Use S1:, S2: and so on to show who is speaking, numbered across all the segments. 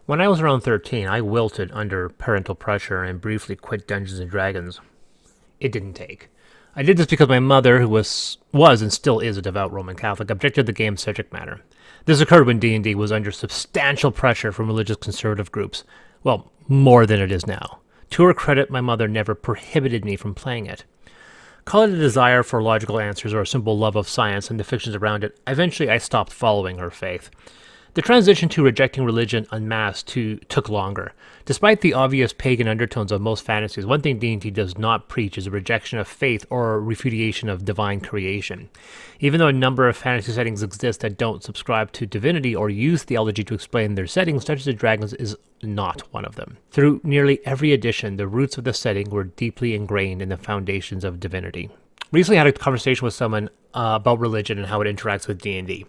S1: When I was around 13, I wilted under parental pressure and briefly quit Dungeons and Dragons. It didn't take. I did this because my mother, who was and still is a devout Roman Catholic, objected to the game's subject matter. This occurred when D&D was under substantial pressure from religious conservative groups. Well, more than it is now. To her credit, my mother never prohibited me from playing it. Call it a desire for logical answers or a simple love of science and the fictions around it, eventually I stopped following her faith. The transition to rejecting religion en masse took longer. Despite the obvious pagan undertones of most fantasies, one thing D&D does not preach is a rejection of faith or a refutation of divine creation. Even though a number of fantasy settings exist that don't subscribe to divinity or use theology to explain their settings, Dungeons & Dragons is not one of them. Through nearly every edition, the roots of the setting were deeply ingrained in the foundations of divinity. Recently I had a conversation with someone about religion and how it interacts with D&D.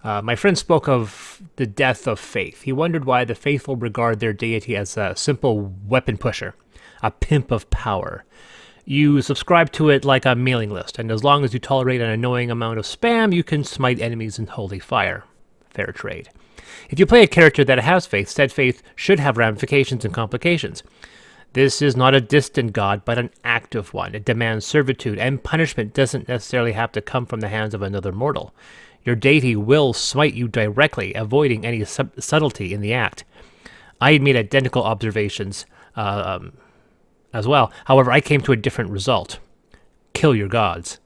S1: My friend spoke of the death of faith. He wondered why the faithful regard their deity as a simple weapon pusher, a pimp of power. You subscribe to it like a mailing list, and as long as you tolerate an annoying amount of spam, you can smite enemies in holy fire. Fair trade. If you play a character that has faith, said faith should have ramifications and complications. This is not a distant god, but an active one. It demands servitude, and punishment doesn't necessarily have to come from the hands of another mortal. Your deity will smite you directly, avoiding any subtlety in the act. I had made identical observations as well. However, I came to a different result. Kill your gods.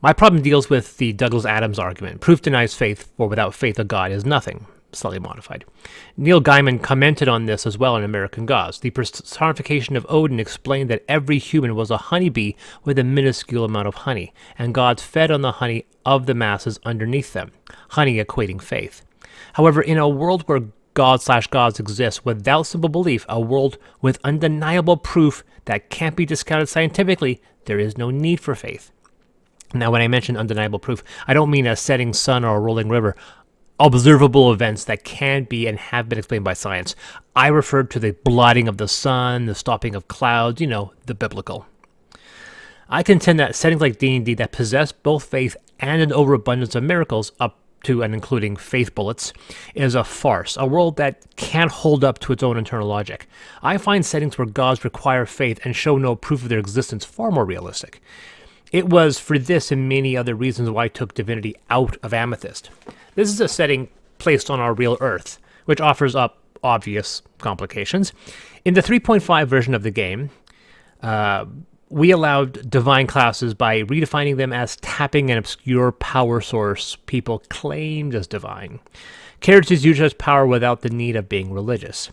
S1: My problem deals with the Douglas Adams argument. Proof denies faith, for without faith a god is nothing. Slightly modified. Neil Gaiman commented on this as well in American Gods. The personification of Odin explained that every human was a honeybee with a minuscule amount of honey, and gods fed on the honey of the masses underneath them, honey equating faith. However, in a world where gods exist without simple belief, a world with undeniable proof that can't be discounted scientifically, there is no need for faith. Now, when I mention undeniable proof, I don't mean a setting sun or a rolling river, observable events that can be and have been explained by science. I referred to the blotting of the sun, the stopping of clouds, the biblical. I contend that settings like D&D that possess both faith and an overabundance of miracles, up to and including faith bullets, is a farce, a world that can't hold up to its own internal logic. I find settings where gods require faith and show no proof of their existence far more realistic. It was for this and many other reasons why I took divinity out of Amethyst. This is a setting placed on our real Earth, which offers up obvious complications. In the 3.5 version of the game, we allowed divine classes by redefining them as tapping an obscure power source people claimed as divine. Characters usually has power without the need of being religious.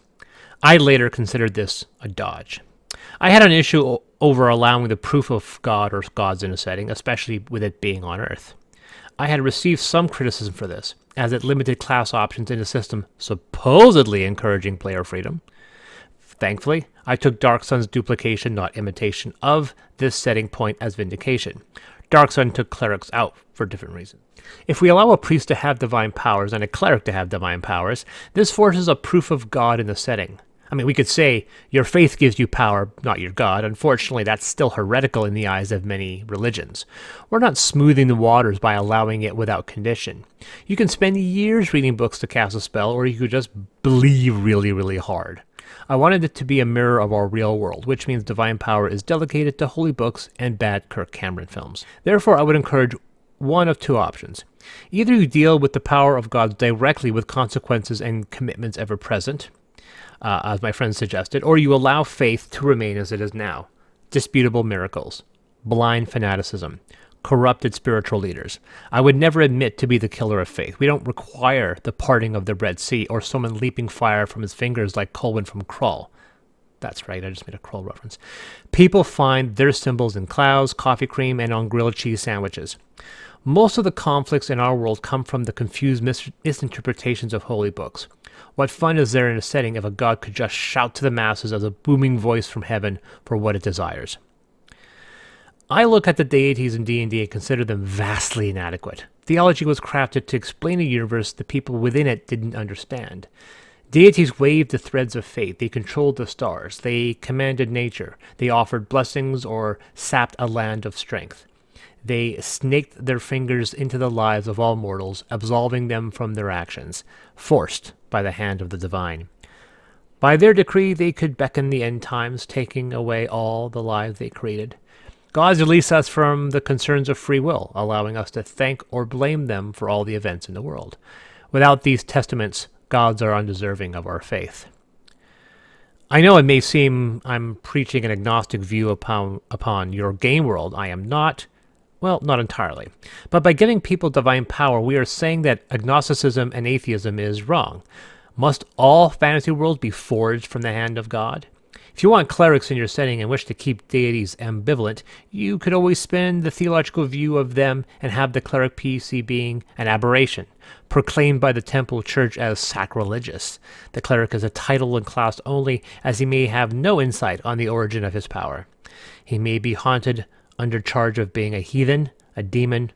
S1: I later considered this a dodge. I had an issue over allowing the proof of God or gods in a setting, especially with it being on Earth. I had received some criticism for this, as it limited class options in a system supposedly encouraging player freedom. Thankfully, I took Dark Sun's duplication, not imitation, of this setting point as vindication. Dark Sun took clerics out for different reasons. If we allow a priest to have divine powers and a cleric to have divine powers, this forces a proof of God in the setting. I mean, we could say, your faith gives you power, not your God. Unfortunately, that's still heretical in the eyes of many religions. We're not smoothing the waters by allowing it without condition. You can spend years reading books to cast a spell, or you could just believe really, really hard. I wanted it to be a mirror of our real world, which means divine power is delegated to holy books and bad Kirk Cameron films. Therefore, I would encourage one of two options. Either you deal with the power of God directly with consequences and commitments ever present, as my friend suggested, or you allow faith to remain as it is now. Disputable miracles, blind fanaticism, corrupted spiritual leaders. I would never admit to be the killer of faith. We don't require the parting of the Red Sea or someone leaping fire from his fingers like Colwyn from Krull. That's right, I just made a Krull reference. People find their symbols in clouds, coffee cream, and on grilled cheese sandwiches. Most of the conflicts in our world come from the confused misinterpretations of holy books. What fun is there in a setting if a god could just shout to the masses as a booming voice from heaven for what it desires? I look at the deities in D&D and consider them vastly inadequate. Theology was crafted to explain a universe the people within it didn't understand. Deities waved the threads of fate. They controlled the stars. They commanded nature. They offered blessings or sapped a land of strength. They snaked their fingers into the lives of all mortals, absolving them from their actions, forced by the hand of the divine. By their decree, they could beckon the end times, taking away all the lives they created. Gods release us from the concerns of free will, allowing us to thank or blame them for all the events in the world. Without these testaments, gods are undeserving of our faith. I know it may seem I'm preaching an agnostic view upon your game world. I am not. Well, not entirely. But by giving people divine power, we are saying that agnosticism and atheism is wrong. Must all fantasy worlds be forged from the hand of God? If you want clerics in your setting and wish to keep deities ambivalent, you could always spin the theological view of them and have the cleric PC being an aberration, proclaimed by the temple church as sacrilegious. The cleric is a title and class only, as he may have no insight on the origin of his power. He may be haunted under charge of being a heathen, a demon,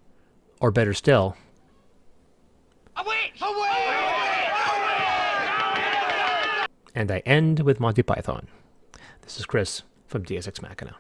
S1: or better still, a witch! A witch! And I end with Monty Python. This is Chris from Deus Ex Machina.